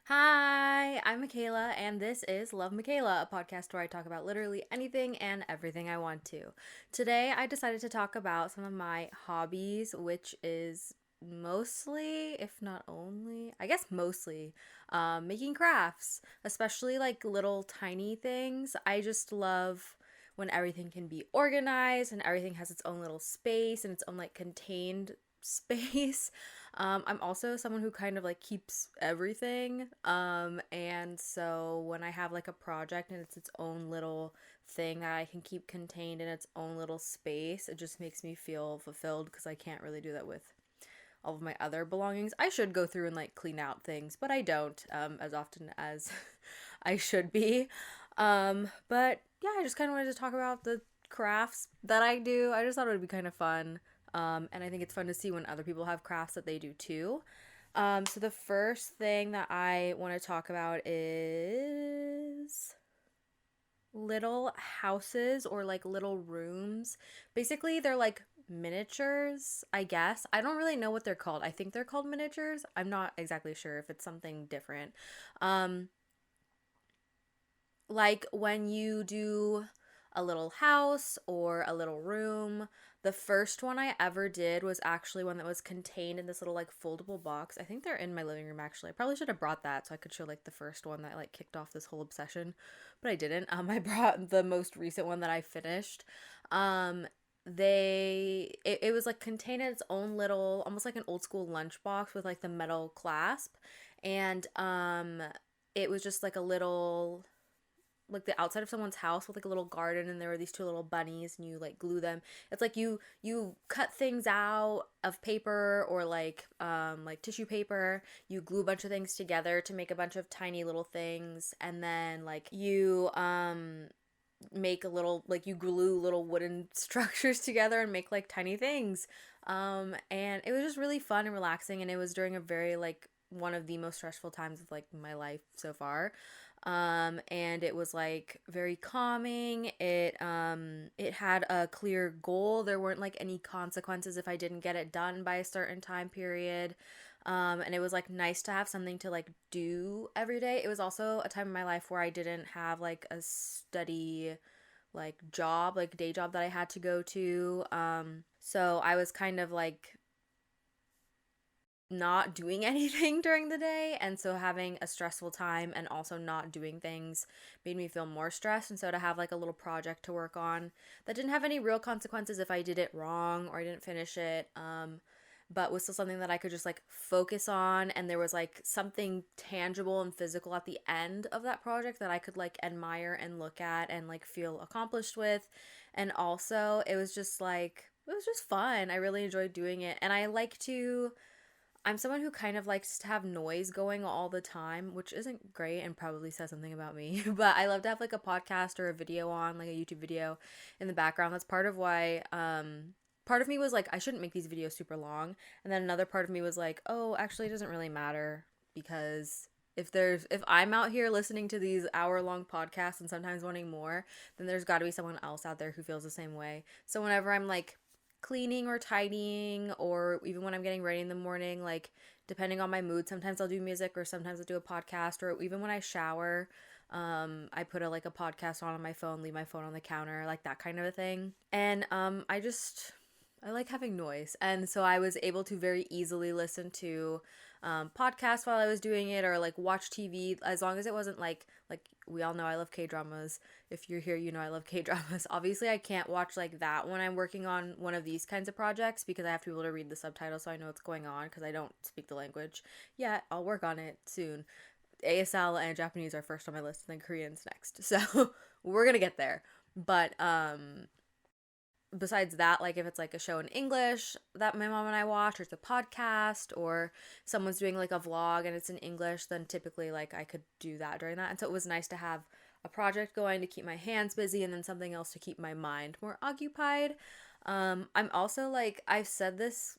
Hi, I'm Mikaela, and this is Love Mikaela, a podcast where I talk about literally anything and everything I want to. Today, I decided to talk about some of my hobbies, which is mostly, if not only, I guess mostly, making crafts, especially like little tiny things. I just love when everything can be organized and everything has its own little space and its own like contained space. I'm also someone who kind of like keeps everything. And so when I have like a project and it's its own little thing that I can keep contained in its own little space, it just makes me feel fulfilled because I can't really do that with all of my other belongings. I should go through and like clean out things, but I don't as often as I should be. But yeah, I just kind of wanted to talk about the crafts that I do. I just thought it would be kind of fun. And I think it's fun to see when other people have crafts that they do too. So the first thing that I want to talk about is little houses or like little rooms. Basically, they're like miniatures, I guess. I don't really know what they're called. I think they're called miniatures. I'm not exactly sure if it's something different. Um, like when you do a little house or a little room. The first one I ever did was actually one that was contained in this little like foldable box. I think they're in my living room actually. I probably should have brought that so I could show like the first one that like kicked off this whole obsession, but I didn't. I brought the most recent one that I finished. Um it was like contained in its own little almost like an old school lunchbox with like the metal clasp and it was just like a little like the outside of someone's house with like a little garden and there were these two little bunnies and you like glue them. It's like you cut things out of paper or like tissue paper. You glue a bunch of things together to make a bunch of tiny little things and then like you make a little like you glue little wooden structures together and make like tiny things. And it was just really fun and relaxing and it was during a very like one of the most stressful times of like my life so far. And it was like very calming. It had a clear goal. There weren't like any consequences if I didn't get it done by a certain time period. And it was like nice to have something to like do every day. It was also a time in my life where I didn't have like a steady like job, like day job that I had to go to. So I was kind of like not doing anything during the day, and so having a stressful time and also not doing things made me feel more stressed. And so to have like a little project to work on that didn't have any real consequences if I did it wrong or I didn't finish it, but was still something that I could just like focus on, and there was like something tangible and physical at the end of that project that I could like admire and look at and like feel accomplished with. And also it was just like it was just fun. I really enjoyed doing it, and I'm someone who kind of likes to have noise going all the time, which isn't great and probably says something about me. But I love to have like a podcast or a video on, like a YouTube video in the background. That's part of why part of me was like I shouldn't make these videos super long. And then another part of me was like, "Oh, actually it doesn't really matter because if I'm out here listening to these hour-long podcasts and sometimes wanting more, then there's got to be someone else out there who feels the same way." So whenever I'm like cleaning or tidying or even when I'm getting ready in the morning, like depending on my mood, sometimes I'll do music or sometimes I'll do a podcast, or even when I shower, I put a podcast on my phone, leave my phone on the counter, like that kind of a thing. And I like having noise. And so I was able to very easily listen to podcasts while I was doing it or like watch TV as long as it wasn't like we all know I love K-dramas. If you're here, you know I love K-dramas. Obviously, I can't watch like that when I'm working on one of these kinds of projects because I have to be able to read the subtitles so I know what's going on because I don't speak the language yet. I'll work on it soon. ASL and Japanese are first on my list and then Korean's next. So, we're going to get there. But besides that, like if it's like a show in English that my mom and I watch, or it's a podcast, or someone's doing like a vlog and it's in English, then typically like I could do that during that. And so it was nice to have a project going to keep my hands busy and then something else to keep my mind more occupied. I'm also like I've said this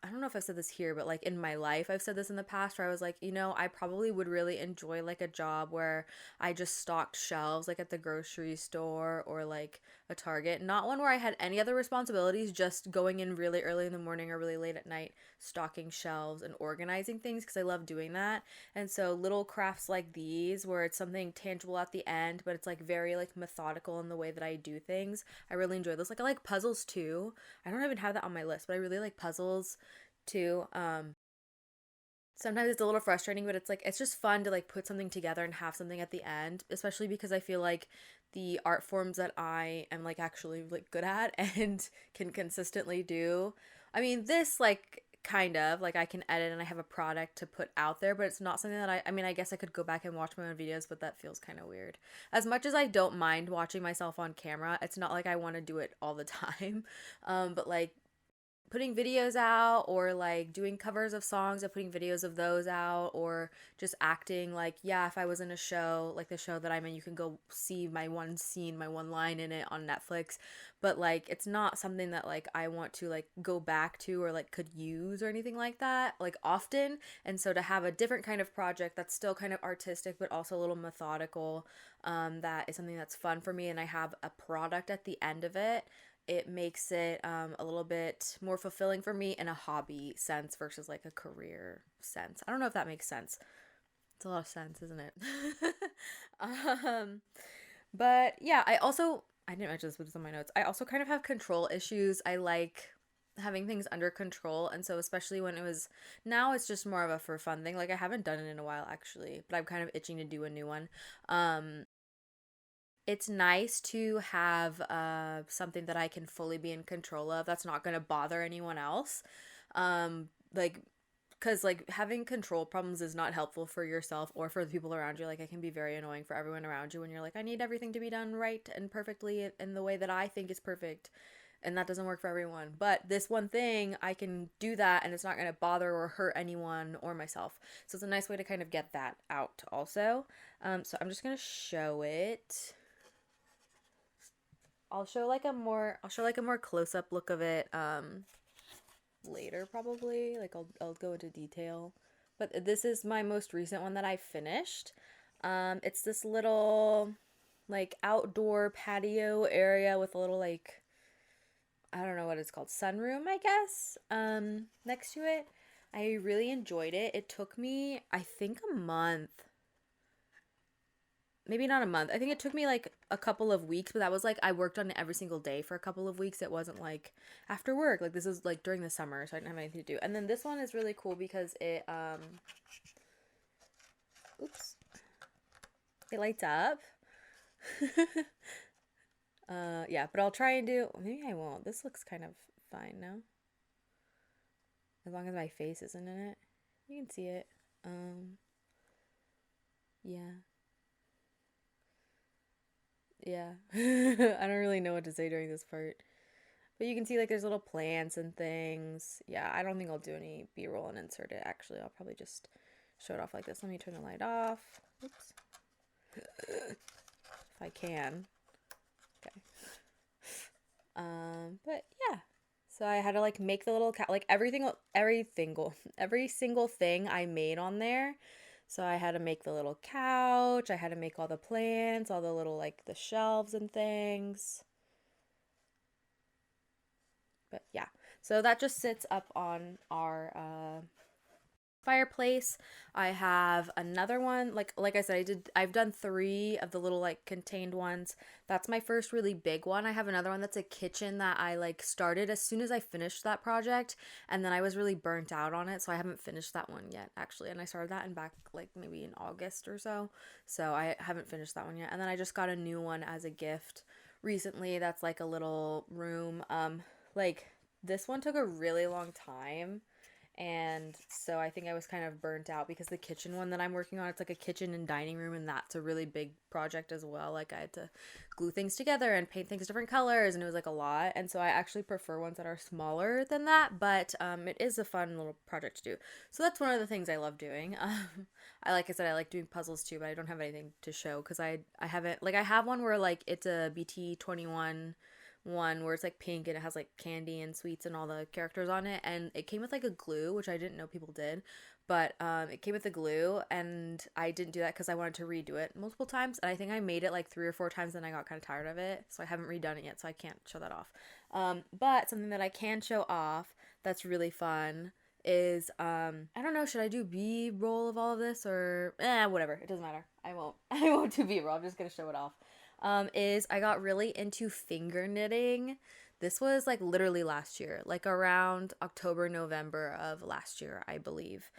I don't know if I've said this here, but like in my life, I've said this in the past where I was like, I probably would really enjoy like a job where I just stocked shelves like at the grocery store or like a Target. Not one where I had any other responsibilities, just going in really early in the morning or really late at night, stocking shelves and organizing things because I love doing that. And so little crafts like these where it's something tangible at the end, but it's like very like methodical in the way that I do things. I really enjoy those. Like I like puzzles too. I don't even have that on my list, but I really like puzzles too. Sometimes it's a little frustrating, but it's like it's just fun to like put something together and have something at the end, especially because I feel like the art forms that I am like actually like good at and can consistently do. I mean, this like kind of like I can edit and I have a product to put out there, but it's not something that I mean, I guess I could go back and watch my own videos, but that feels kind of weird. As much as I don't mind watching myself on camera, it's not like I want to do it all the time. But like putting videos out or like doing covers of songs and putting videos of those out or just acting like yeah, if I was in a show like the show that I'm in, you can go see my one scene, my one line in it on Netflix, but like it's not something that like I want to like go back to or like could use or anything like that like often. And so to have a different kind of project that's still kind of artistic but also a little methodical, that is something that's fun for me and I have a product at the end of it, it makes it a little bit more fulfilling for me in a hobby sense versus like a career sense. I don't know if that makes sense. It's a lot of sense, isn't it? um, but yeah, I didn't mention this, but it's on my notes. I also kind of have control issues. I like having things under control, and so especially when it was now, it's just more of a for fun thing. Like I haven't done it in a while actually, but I'm kind of itching to do a new one. It's nice to have something that I can fully be in control of that's not going to bother anyone else. Like, because like having control problems is not helpful for yourself or for the people around you. Like, it can be very annoying for everyone around you when you're like, I need everything to be done right and perfectly in the way that I think is perfect. And that doesn't work for everyone. But this one thing, I can do that and it's not going to bother or hurt anyone or myself. So it's a nice way to kind of get that out also. So I'm just going to show it. I'll show like a more close up look of it later probably. Like I'll go into detail. But this is my most recent one that I finished. It's this little like outdoor patio area with a little like I don't know what it's called, sunroom, I guess. Next to it. I really enjoyed it. It took me I think a month, maybe not a month. I think it took me like a couple of weeks, but that was like I worked on it every single day for a couple of weeks. It wasn't like after work. Like this is like during the summer, so I didn't have anything to do. And then this one is really cool because oops, it lights up. Yeah, but I'll try and do maybe I won't. This looks kind of fine now. As long as my face isn't in it. You can see it. Yeah. Yeah. I don't really know what to say during this part. But you can see like there's little plants and things. Yeah, I don't think I'll do any B-roll and insert it. Actually, I'll probably just show it off like this. Let me turn the light off. Oops. If I can. Okay. But yeah. So I had to like make the little like every single thing I made on there. So I had to make the little couch, I had to make all the plants, all the little like the shelves and things. But yeah, so that just sits up on our fireplace. I have another one like I said I've done 3 of the little like contained ones. That's my first really big one. I have another one that's a kitchen that I like started as soon as I finished that project, and then I was really burnt out on it, so I haven't finished that one yet actually. And I started that in back like maybe in August or so. So I haven't finished that one yet. And then I just got a new one as a gift recently that's like a little room. Like this one took a really long time, and so I think I was kind of burnt out because the kitchen one that I'm working on, it's like a kitchen and dining room, and that's a really big project as well. Like I had to glue things together and paint things different colors, and it was like a lot. And so I actually prefer ones that are smaller than that, but it is a fun little project to do. So that's one of the things I love doing. I like I said, I like doing puzzles too, but I don't have anything to show because I haven't like I have one where like it's a BT 21 one where it's like pink and it has like candy and sweets and all the characters on it, and it came with like a glue, which I didn't know people did, but it came with the glue, and I didn't do that because I wanted to redo it multiple times, and I think I made it like 3 or 4 times and I got kind of tired of it, so I haven't redone it yet, so I can't show that off. But something that I can show off that's really fun is I don't know, should I do B-roll of all of this, or whatever, it doesn't matter. I won't I won't do B-roll. I'm just gonna show it off. Is I got really into finger knitting. This was like literally last year, like around October, November of last year, I believe.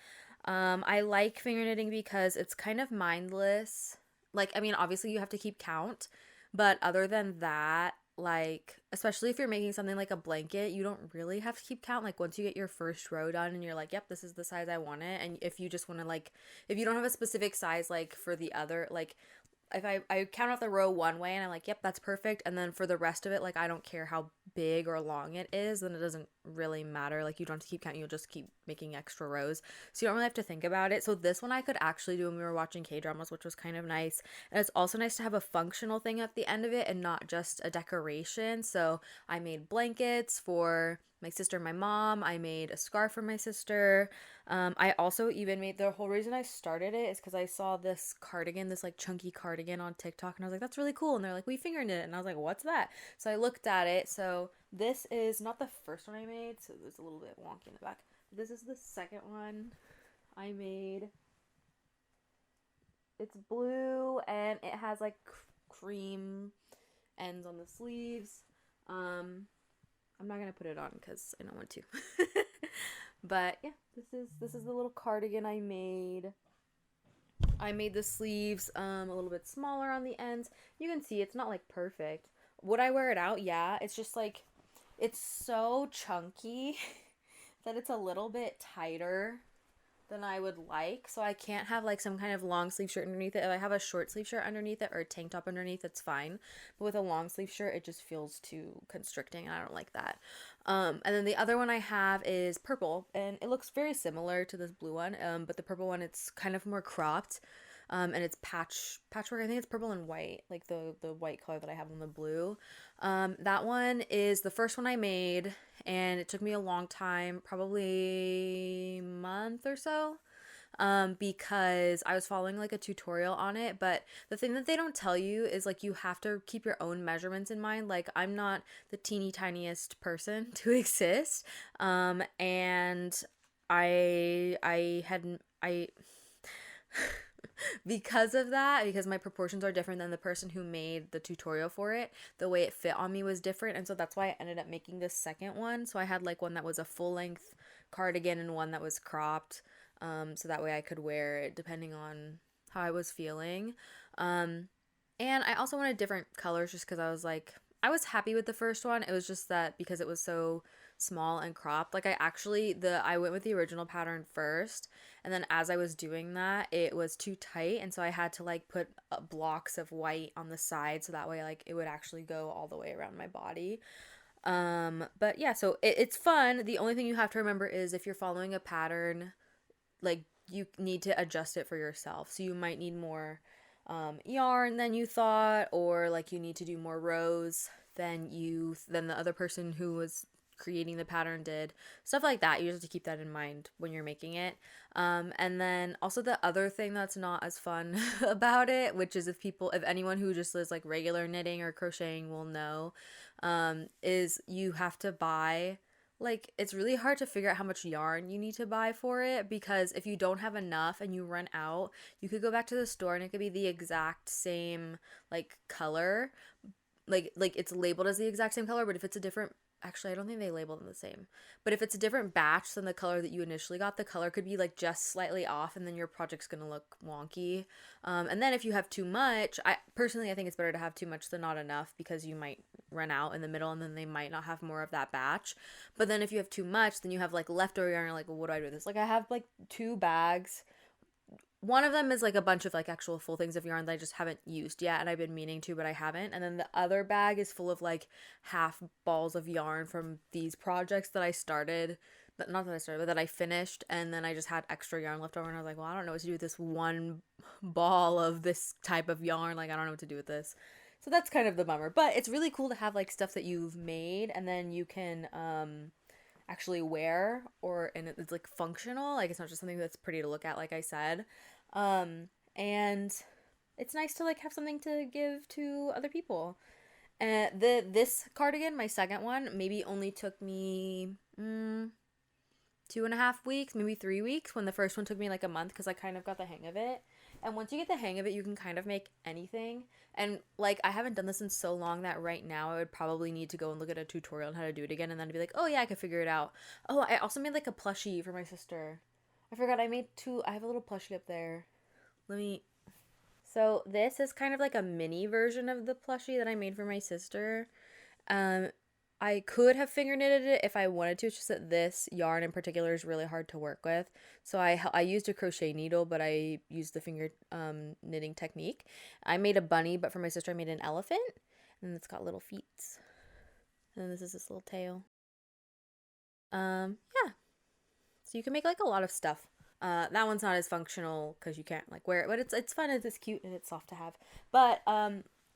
I like finger knitting because it's kind of mindless. Like, I mean, obviously you have to keep count, but other than that, like, especially if you're making something like a blanket, you don't really have to keep count. Like, once you get your first row done and you're like, yep, this is the size I want it. And if you just want to, like, if you don't have a specific size, like, for the other, like, if I count out the row one way and I'm like, yep, that's perfect. And then for the rest of it, like, I don't care how big or long it is, then it doesn't really matter. Like, you don't have to keep counting, you'll just keep making extra rows. So you don't really have to think about it. So this one I could actually do when we were watching K-dramas, which was kind of nice. And it's also nice to have a functional thing at the end of it and not just a decoration. So I made blankets for my sister and my mom. I made a scarf for my sister. I also even made, the whole reason I started it is because I saw this cardigan, this like chunky cardigan on TikTok, and I was like, that's really cool. And they're like, we finger knit it. And I was like, what's that? So I looked at it. So this is not the first one I made, so it's a little bit wonky in the back. This is the second one I made. It's blue and it has like cream ends on the sleeves. I'm not gonna put it on because I don't want to. But yeah, this is the little cardigan I made. I made the sleeves a little bit smaller on the ends. You can see it's not like perfect. Would I wear it out? Yeah. It's just like, it's so chunky that it's a little bit tighter than I would like. So I can't have like some kind of long sleeve shirt underneath it. If I have a short sleeve shirt underneath it or a tank top underneath, it's fine. But with a long sleeve shirt, it just feels too constricting and I don't like that. And then the other one I have is purple, and it looks very similar to this blue one. But the purple one, it's kind of more cropped. And it's patchwork. I think it's purple and white, like the white color that I have on the blue. That one is the first one I made, and it took me a long time, probably a month or so, because I was following like a tutorial on it. But the thing that they don't tell you is like you have to keep your own measurements in mind. Like, I'm not the teeny tiniest person to exist, and I had I because of that, because my proportions are different than the person who made the tutorial for it, the way it fit on me was different, and so that's why I ended up making this second one. So I had like one that was a full length cardigan and one that was cropped, so that way I could wear it depending on how I was feeling. And I also wanted different colors just because I was like, I was happy with the first one. It was just that because it was so small and cropped, like I went with the original pattern first, and then as I was doing that, it was too tight, and so I had to like put blocks of white on the side so that way like it would actually go all the way around my body. But yeah, so it's fun. The only thing you have to remember is if you're following a pattern, like, you need to adjust it for yourself. So you might need more yarn than you thought, or like you need to do more rows than the other person who was creating the pattern did. Stuff like that. You just have to keep that in mind when you're making it. And then also the other thing that's not as fun about it, which is if anyone who just does like regular knitting or crocheting will know, is you have to buy, like, it's really hard to figure out how much yarn you need to buy for it, because if you don't have enough and you run out, you could go back to the store and it could be the exact same like color, like it's labeled as the exact same color, but if it's a different, actually I don't think they label them the same, but if it's a different batch than the color that you initially got, the color could be like just slightly off, and then your project's gonna look wonky. And then if you have too much, I think it's better to have too much than not enough, because you might run out in the middle and then they might not have more of that batch. But then if you have too much, then you have like leftover yarn, and you're like, well, what do I do with this? Like, I have like 2 bags. One of them is like a bunch of like actual full things of yarn that I just haven't used yet, and I've been meaning to, but I haven't. And then the other bag is full of like half balls of yarn from these projects that I started, but not that I started, but that I finished, and then I just had extra yarn left over, and I was like, well, I don't know what to do with this one ball of this type of yarn. Like, I don't know what to do with this. So that's kind of the bummer. But it's really cool to have like stuff that you've made and then you can actually wear, or and it's like functional. Like it's not just something that's pretty to look at, like I said. And it's nice to like have something to give to other people. And this cardigan, my second one, maybe only took me 2.5 weeks, maybe 3 weeks, when the first one took me like a month because I kind of got the hang of it. And once you get the hang of it, you can kind of make anything. And like, I haven't done this in so long that right now I would probably need to go and look at a tutorial on how to do it again and then be like, oh yeah, I could figure it out. Oh, I also made like a plushie for my sister. I forgot I made two. I have a little plushie up there. Let me. So this is kind of like a mini version of the plushie that I made for my sister. Um, I could have finger knitted it if I wanted to. It's just that this yarn in particular is really hard to work with. So I used a crochet needle, but I used the finger knitting technique. I made a bunny, but for my sister I made an elephant, and it's got little feet. And then this is this little tail. Yeah. So you can make like a lot of stuff. That one's not as functional because you can't like wear it, but it's fun. It's cute and it's soft to have. But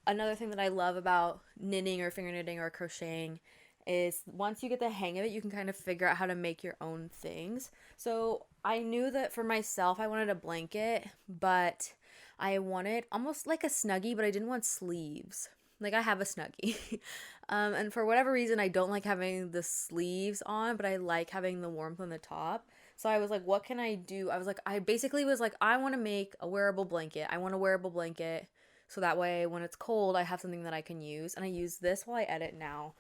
another thing that I love about knitting or finger knitting or crocheting is once you get the hang of it, you can kind of figure out how to make your own things. So I knew that for myself, I wanted a blanket, but I wanted almost like a snuggie, but I didn't want sleeves. Like I have a snuggie. And for whatever reason, I don't like having the sleeves on, but I like having the warmth on the top. So I was like, what can I do? I basically was like, I want to make a wearable blanket. I want a wearable blanket. So that way, when it's cold, I have something that I can use. And I use this while I edit now,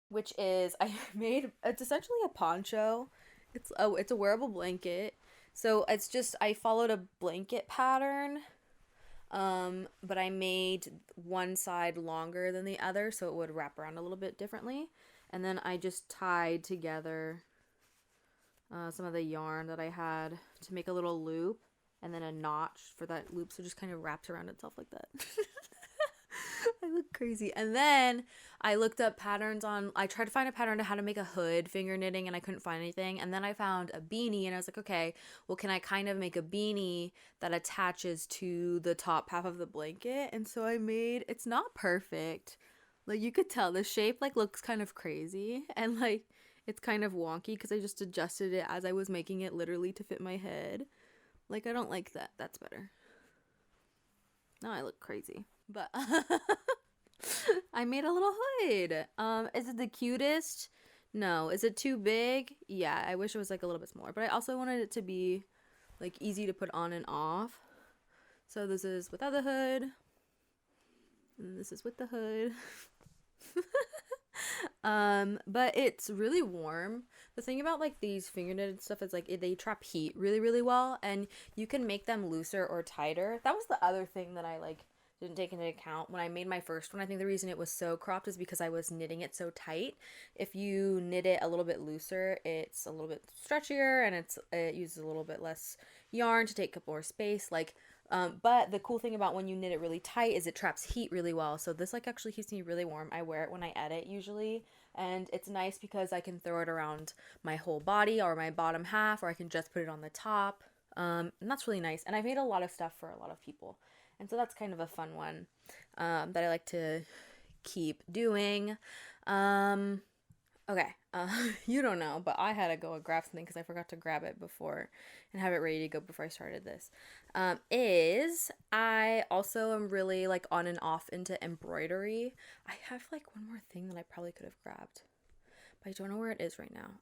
which is, I made, it's essentially a poncho. It's a wearable blanket. So it's just, I followed a blanket pattern, but I made one side longer than the other so it would wrap around a little bit differently. And then I just tied together some of the yarn that I had to make a little loop and then a notch for that loop, so it just kind of wraps around itself like that. I look crazy. And then I looked up patterns on, I tried to find a pattern on how to make a hood finger knitting and I couldn't find anything. And then I found a beanie and I was like, okay, well, can I kind of make a beanie that attaches to the top half of the blanket? And so I made, it's not perfect. Like you could tell the shape like looks kind of crazy and like it's kind of wonky because I just adjusted it as I was making it literally to fit my head. Like I don't like that. That's better. Now I look crazy. But I made a little hood. Is it the cutest? No. Is it too big? Yeah, I wish it was like a little bit smaller. But I also wanted it to be like easy to put on and off. So this is without the hood. And this is with the hood. But it's really warm. The thing about like these finger knitted stuff is like they trap heat really, really well, and you can make them looser or tighter. That was the other thing that I like didn't take into account when I made my first one. I think the reason it was so cropped is because I was knitting it so tight. If you knit it a little bit looser, it's a little bit stretchier and it uses a little bit less yarn to take up more space. But the cool thing about when you knit it really tight is it traps heat really well. So this like actually keeps me really warm. I wear it when I edit usually, and it's nice because I can throw it around my whole body or my bottom half, or I can just put it on the top. And that's really nice. And I've made a lot of stuff for a lot of people. And so that's kind of a fun one that I like to keep doing. Okay, you don't know, but I had to go and grab something because I forgot to grab it before and have it ready to go before I started this. I also am really like on and off into embroidery. I have like one more thing that I probably could have grabbed, but I don't know where it is right now.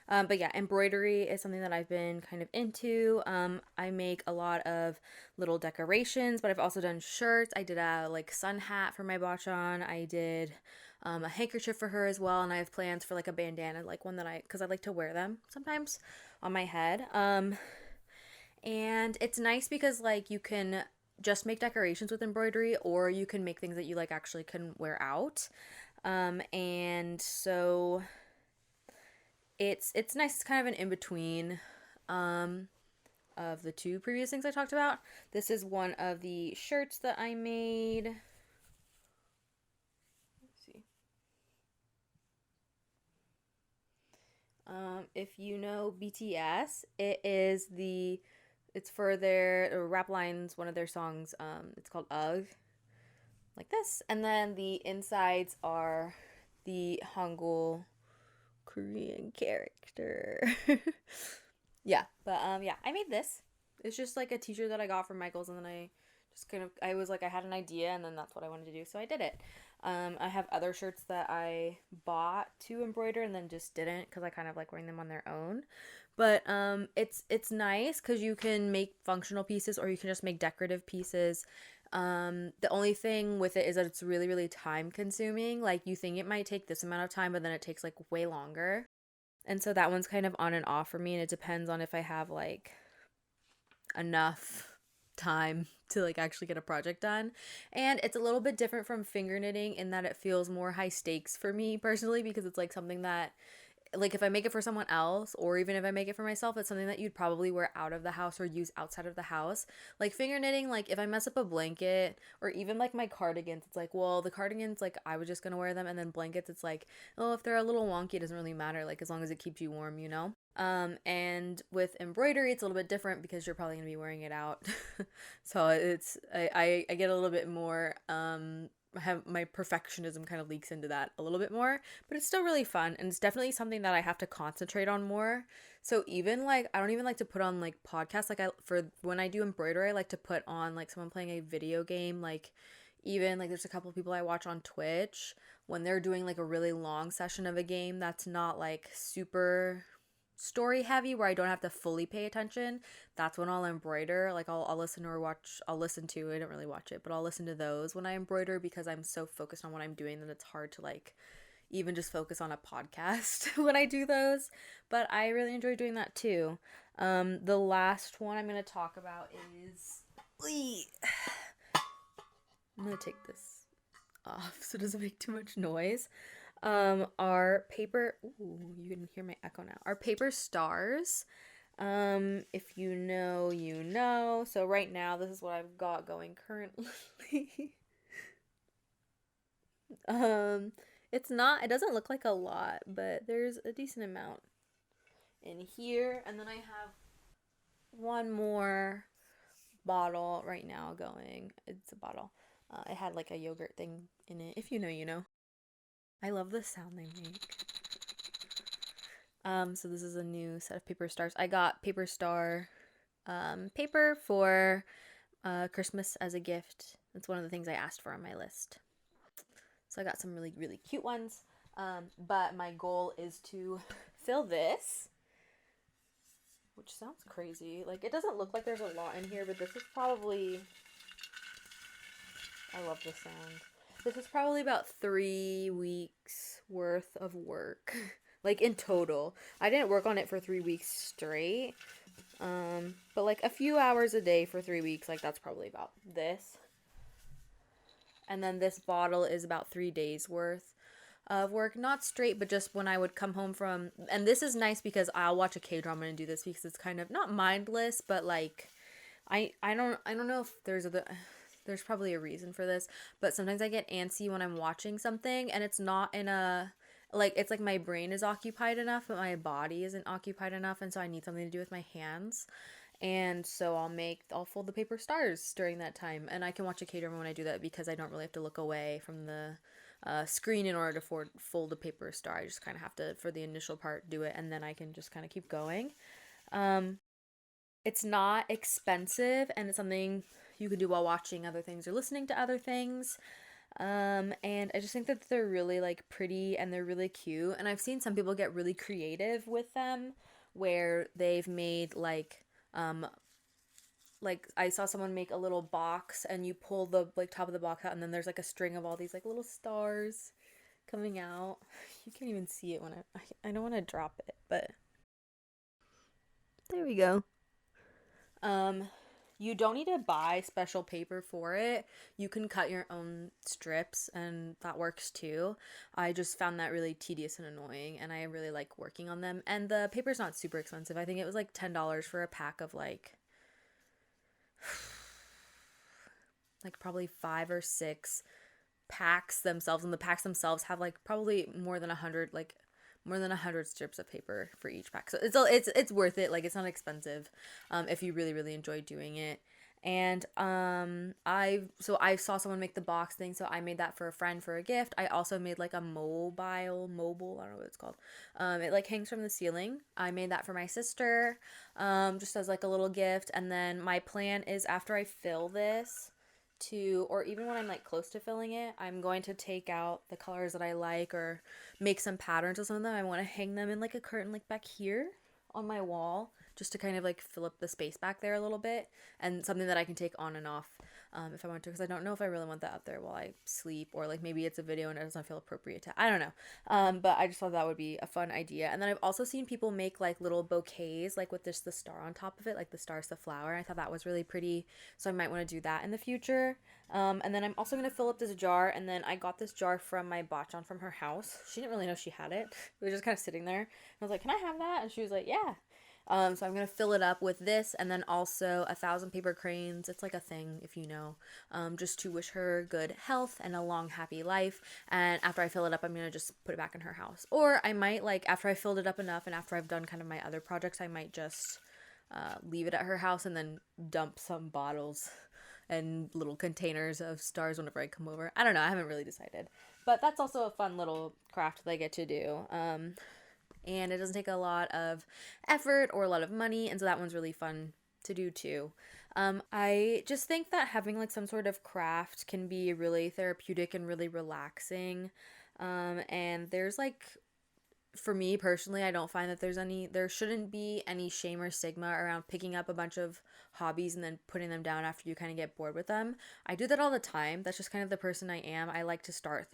But yeah, embroidery is something that I've been kind of into. I make a lot of little decorations, but I've also done shirts. I did a like sun hat for my botchon. I did a handkerchief for her as well, and I have plans for like a bandana, like one that because I like to wear them sometimes on my head. And it's nice because like you can just make decorations with embroidery, or you can make things that you like actually can wear out. And so it's nice. It's kind of an in-between of the two previous things I talked about. This is one of the shirts that I made. Let's see. If you know BTS, it is the It's for their rap lines, one of their songs. It's called Ugh, like this. And then the insides are the Hangul Korean character. Yeah, but yeah, I made this. It's just like a t-shirt that I got from Michael's, and then I just kind of I was like I had an idea, and then that's what I wanted to do, so I did it. I have other shirts that I bought to embroider and then just didn't because I kind of like wearing them on their own. But it's nice because you can make functional pieces or you can just make decorative pieces. The only thing with it is that it's really, really time consuming. Like you think it might take this amount of time, but then it takes like way longer. And so that one's kind of on and off for me, and it depends on if I have like enough time to like actually get a project done. And it's a little bit different from finger knitting in that it feels more high stakes for me personally because it's like something that like if I make it for someone else or even if I make it for myself, it's something that you'd probably wear out of the house or use outside of the house. Like finger knitting, like if I mess up a blanket or even like my cardigans, it's like, well, the cardigans, like I was just gonna wear them, and then blankets, it's like, oh, if they're a little wonky, it doesn't really matter, like as long as it keeps you warm, you know? And with embroidery, it's a little bit different because you're probably gonna be wearing it out. So it's I get a little bit more have my perfectionism kind of leaks into that a little bit more, but it's still really fun and it's definitely something that I have to concentrate on more. So even like I don't even like to put on like podcasts like I for when I do embroidery, I like to put on like someone playing a video game, like even like there's a couple of people I watch on Twitch when they're doing like a really long session of a game that's not like super story heavy where I don't have to fully pay attention. That's when I'll embroider. Like I'll listen or watch, I'll listen to, I don't really watch it, but I'll listen to those when I embroider because I'm so focused on what I'm doing that it's hard to like even just focus on a podcast when I do those. But I really enjoy doing that too. The last one I'm going to talk about is I'm going to take this off so it doesn't make too much noise. Our paper, ooh, you can hear my echo now. Our paper stars. If you know, you know. So right now, this is what I've got going currently. It's not, it doesn't look like a lot, but there's a decent amount in here. And then I have one more bottle right now going. It's a bottle. It had like a yogurt thing in it. If you know, you know. I love the sound they make. So this is a new set of paper stars. I got paper star paper for Christmas as a gift. That's one of the things I asked for on my list. So I got some really, really cute ones. But my goal is to fill this, which sounds crazy. Like, it doesn't look like there's a lot in here, but this is probably... I love this sound. This is probably about 3 weeks worth of work. Like, in total. I didn't work on it for 3 weeks straight. But, like, a few hours a day for 3 weeks. Like, that's probably about this. And then this bottle is about 3 days worth of work. Not straight, but just when I would come home from... And this is nice because I'll watch a K-drama and do this because it's kind of not mindless, but, like... I don't know if there's probably a reason for this, but sometimes I get antsy when I'm watching something and it's not in a, like, it's like my brain is occupied enough, but my body isn't occupied enough, and so I need something to do with my hands. And so I'll fold the paper stars during that time, and I can watch a K-drama when I do that because I don't really have to look away from the screen in order to fold a paper star. I just kind of have to, for the initial part, do it, and then I can just kind of keep going. It's not expensive, and it's something you can do while watching other things or listening to other things. And I just think that they're really like pretty and they're really cute. And I've seen some people get really creative with them where they've made like I saw someone make a little box and you pull the like top of the box out and then there's like a string of all these like little stars coming out. You can't even see it when I don't want to drop it, but there we go. You don't need to buy special paper for it. You can cut your own strips and that works too. I just found that really tedious and annoying and I really like working on them. And the paper's not super expensive. I think it was like $10 for a pack of like probably 5 or 6 packs themselves, and the packs themselves have like probably more than 100 like more than 100 strips of paper for each pack. So it's worth it. Like, it's not expensive if you really, really enjoy doing it. And I saw someone make the box thing, so I made that for a friend for a gift. I also made like a mobile, I don't know what it's called. It like hangs from the ceiling. I made that for my sister, just as like a little gift. And then my plan is, after I fill this, or even when I'm like close to filling it, I'm going to take out the colors that I like, or make some patterns or something. I want to hang them in like a curtain, like back here on my wall, just to kind of like fill up the space back there a little bit, and something that I can take on and off if I want to, because I don't know if I really want that up there while I sleep, or like maybe it's a video and it doesn't feel appropriate to, I don't know. But I just thought that would be a fun idea. And then I've also seen people make like little bouquets, like with just the star on top of it, like the star's the flower. I thought that was really pretty, so I might want to do that in the future. And then I'm also going to fill up this jar, and then I got this jar from my botchon from her house. She didn't really know she had it. It was just kind of sitting there. I was like, can I have that? And she was like, yeah. So I'm going to fill it up with this, and then also 1,000 paper cranes. It's like a thing, if you know, just to wish her good health and a long, happy life. And after I fill it up, I'm going to just put it back in her house. Or I might, like, after I filled it up enough and after I've done kind of my other projects, I might just leave it at her house and then dump some bottles and little containers of stars whenever I come over. I don't know. I haven't really decided. But that's also a fun little craft that I get to do. And it doesn't take a lot of effort or a lot of money, and so that one's really fun to do too. I just think that having like some sort of craft can be really therapeutic and really relaxing. And there's like, for me personally, I don't find that there shouldn't be any shame or stigma around picking up a bunch of hobbies and then putting them down after you kind of get bored with them. I do that all the time. That's just kind of the person I am. I like to start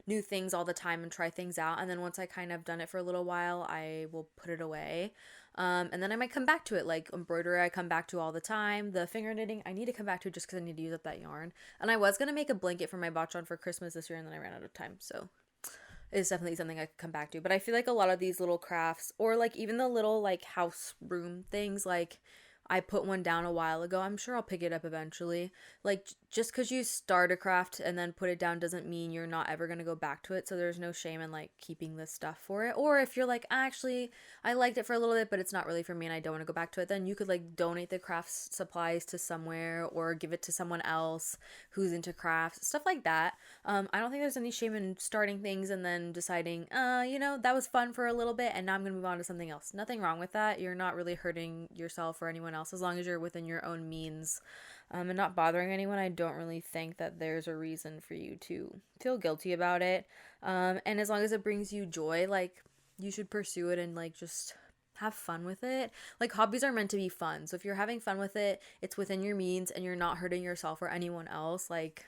new things all the time, and try things out. And then once I kind of done it for a little while, I will put it away. And then I might come back to it, like embroidery I come back to all the time. The finger knitting I need to come back to just because I need to use up that yarn. And I was going to make a blanket for my botchon for Christmas this year, and then I ran out of time, so is definitely something I could come back to. But I feel like a lot of these little crafts, or like even the little like house room things, like I put one down a while ago, I'm sure I'll pick it up eventually. Like, just because you start a craft and then put it down doesn't mean you're not ever going to go back to it. So there's no shame in like keeping this stuff for it. Or if you're like, actually, I liked it for a little bit, but it's not really for me and I don't want to go back to it, then you could like donate the craft supplies to somewhere, or give it to someone else who's into crafts, stuff like that. I don't think there's any shame in starting things and then deciding, that was fun for a little bit and now I'm going to move on to something else. Nothing wrong with that. You're not really hurting yourself or anyone else, as long as you're within your own means, and not bothering anyone. I don't really think that there's a reason for you to feel guilty about it. And as long as it brings you joy, like, you should pursue it and like just have fun with it. Like, hobbies are meant to be fun. So if you're having fun with it, it's within your means and you're not hurting yourself or anyone else, like,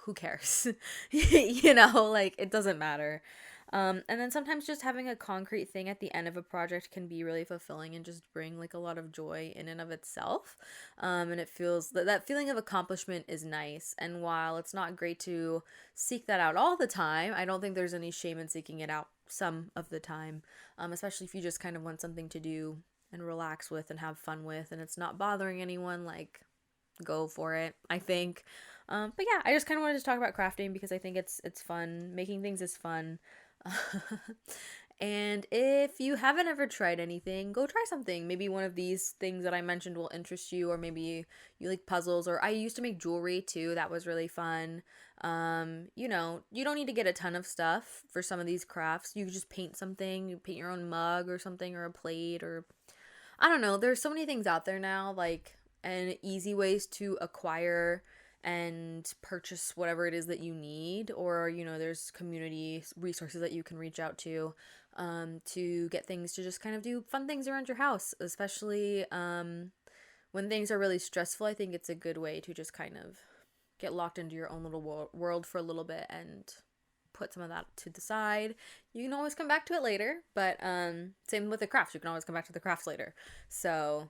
who cares? Like, it doesn't matter. And then sometimes just having a concrete thing at the end of a project can be really fulfilling and just bring like a lot of joy in and of itself. And it feels that feeling of accomplishment is nice. And while it's not great to seek that out all the time, I don't think there's any shame in seeking it out some of the time, especially if you just kind of want something to do and relax with and have fun with, and it's not bothering anyone. Like, go for it, I think. But yeah, I just kind of wanted to talk about crafting because I think it's fun. Making things is fun. And if you haven't ever tried anything, go try something. Maybe one of these things that I mentioned will interest you, or maybe you like puzzles, or I used to make jewelry too. That was really fun. You don't need to get a ton of stuff for some of these crafts. You could just paint something, you paint your own mug or something, or a plate, or I don't know. There's so many things out there now, like, and easy ways to acquire and purchase whatever it is that you need, or there's community resources that you can reach out to get things to just kind of do fun things around your house, especially when things are really stressful. I think it's a good way to just kind of get locked into your own little world for a little bit and put some of that to the side. You can always come back to it later, but same with the crafts, you can always come back to the crafts later. So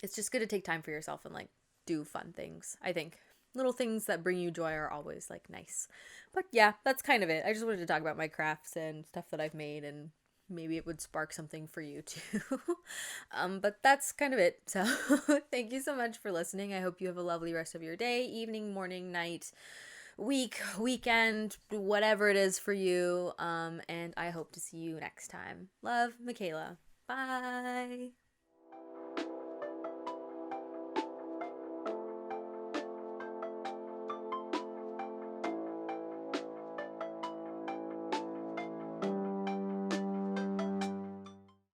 it's just good to take time for yourself and like do fun things. I think little things that bring you joy are always like nice. But yeah, that's kind of it. I just wanted to talk about my crafts and stuff that I've made, and maybe it would spark something for you too. But that's kind of it. So thank you so much for listening. I hope you have a lovely rest of your day, evening, morning, night, week, weekend, whatever it is for you. And I hope to see you next time. Love, Mikaela. Bye.